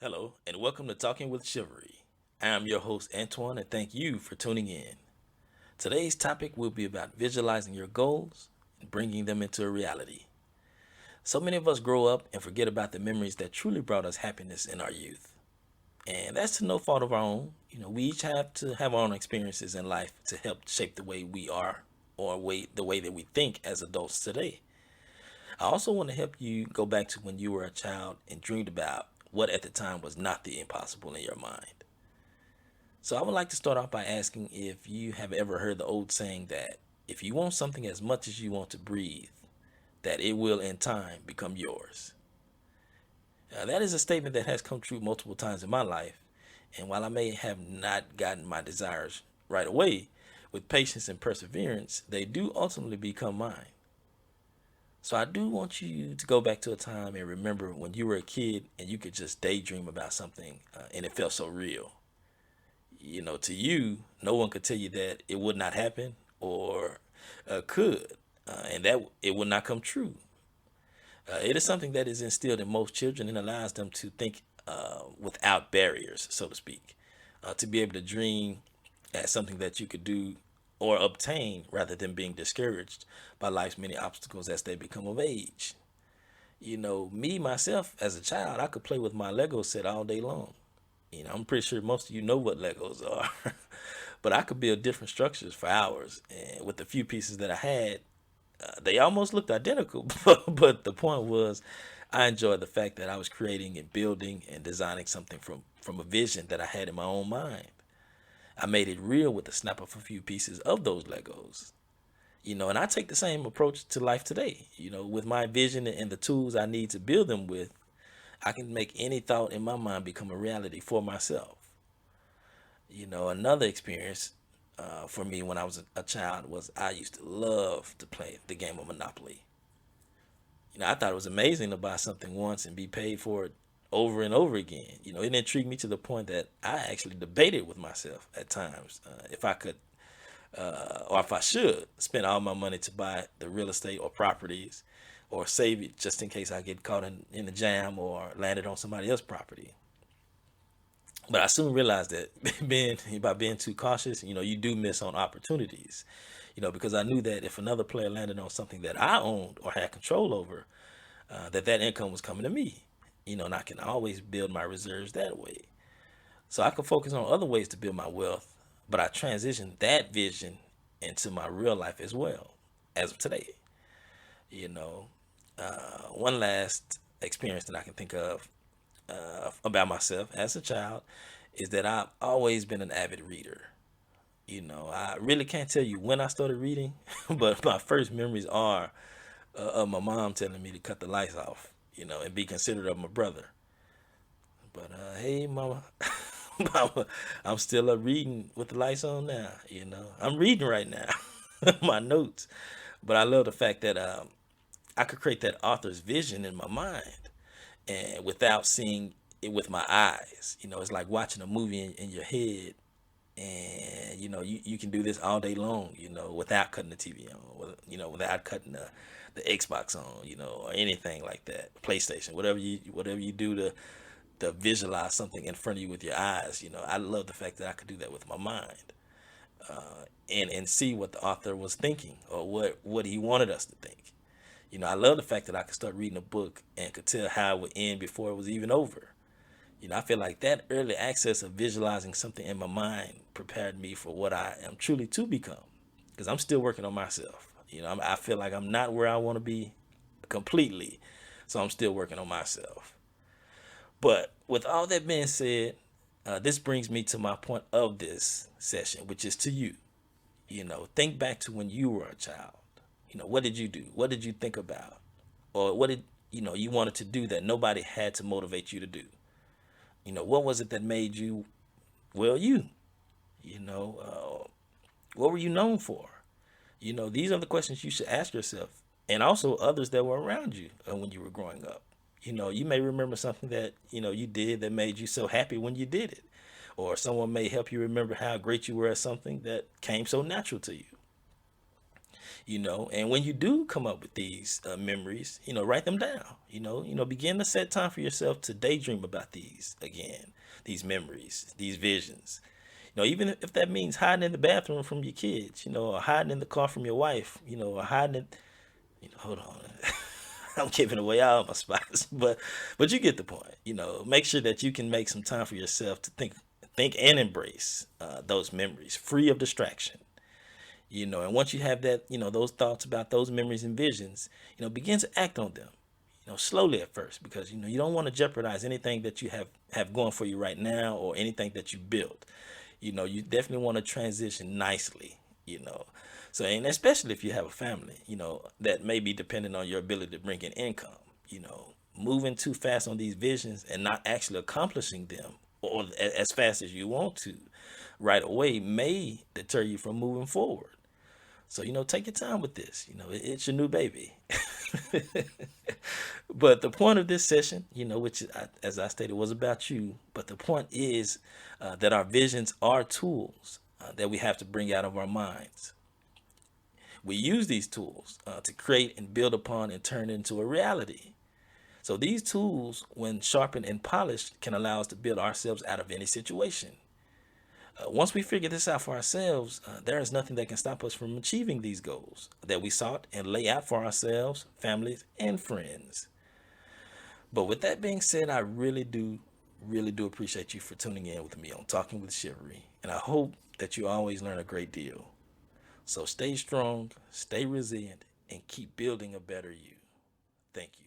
Hello, and welcome to Talking with Chivalry. I am your host, Antoine, and thank you for tuning in. Today's topic will be about visualizing your goals and bringing them into a reality. So many of us grow up and forget about the memories that truly brought us happiness in our youth. And that's to no fault of our own. We each have to have our own experiences in life to help shape the way we are or the way that we think as adults today. I also want to help you go back to when you were a child and dreamed about what at the time was not the impossible in your mind. So I would like to start off by asking if you have ever heard the old saying that if you want something as much as you want to breathe, that it will in time become yours. That is a statement that has come true multiple times in my life, and while I may have not gotten my desires right away, with patience and perseverance, they do ultimately become mine. So I do want you to go back to a time and remember when you were a kid and you could just daydream about something and it felt so real. To you, no one could tell you that it would not happen or could, and that it would not come true. It is something that is instilled in most children and allows them to think without barriers, so to speak, to be able to dream at something that you could do or obtain rather than being discouraged by life's many obstacles as they become of age. Me myself as a child, I could play with my Lego set all day long. I'm pretty sure most of you know what Legos are. But I could build different structures for hours. And with the few pieces that I had, they almost looked identical. But the point was, I enjoyed the fact that I was creating and building and designing something from a vision that I had in my own mind. I made it real with the snap of a few pieces of those Legos. And I take the same approach to life today. With my vision and the tools I need to build them with, I can make any thought in my mind become a reality for myself. Another experience for me when I was a child was I used to love to play the game of Monopoly. I thought it was amazing to buy something once and be paid for it over and over again. It intrigued me to the point that I actually debated with myself at times if I could or if I should spend all my money to buy the real estate or properties or save it just in case I get caught in a jam or landed on somebody else's property. But I soon realized that being by being too cautious, you do miss on opportunities. Because I knew that if another player landed on something that I owned or had control over, that income was coming to me. And I can always build my reserves that way. So I could focus on other ways to build my wealth, but I transitioned that vision into my real life as well, as of today. You know, One last experience that I can think of about myself as a child is that I've always been an avid reader. I really can't tell you when I started reading, but my first memories are of my mom telling me to cut the lights off, and be considerate of my brother. But hey, mama, mama, I'm still up reading with the lights on now. I'm reading right now, my notes. But I love the fact that I could create that author's vision in my mind, and without seeing it with my eyes. It's like watching a movie in your head, and you can do this all day long. Without cutting the TV on, without cutting the Xbox on, or anything like that, PlayStation, whatever you do to visualize something in front of you with your eyes. I love the fact that I could do that with my mind, and see what the author was thinking or what he wanted us to think. I love the fact that I could start reading a book and could tell how it would end before it was even over. I feel like that early access of visualizing something in my mind prepared me for what I am truly to become. Because I'm still working on myself. I feel like I'm not where I want to be completely. So I'm still working on myself. But with all that being said, this brings me to my point of this session, which is to you. Think back to when you were a child. What did you do? What did you think about? Or what did you wanted to do that nobody had to motivate you to do? What was it that made you, well, you? What were you known for? These are the questions you should ask yourself, and also others that were around you when you were growing up. You may remember something that you did that made you so happy when you did it, or someone may help you remember how great you were at something that came so natural to you. And when you do come up with these memories, write them down. Begin to set time for yourself to daydream about these again, these memories, these visions. Even if that means hiding in the bathroom from your kids, or hiding in the car from your wife, or hiding in, hold on. I'm giving away all my spots, but you get the point. Make sure that you can make some time for yourself to think and embrace those memories, free of distraction. And once you have that, those thoughts about those memories and visions, begin to act on them. Slowly at first, because you don't want to jeopardize anything that you have going for you right now, or anything that you built. You definitely want to transition nicely. You know, so, and especially if you have a family, that may be dependent on your ability to bring in income. Moving too fast on these visions and not actually accomplishing them, or as fast as you want to right away, may deter you from moving forward. So, take your time with this. It's your new baby. But the point of this session, which, as I stated, was about you. But the point is that our visions are tools that we have to bring out of our minds. We use these tools to create and build upon and turn into a reality. So these tools, when sharpened and polished, can allow us to build ourselves out of any situation. Once we figure this out for ourselves, there is nothing that can stop us from achieving these goals that we sought and lay out for ourselves, families, and friends. But with that being said, I really do appreciate you for tuning in with me on Talking with Chivalry. And I hope that you always learn a great deal. So stay strong, stay resilient, and keep building a better you. Thank you.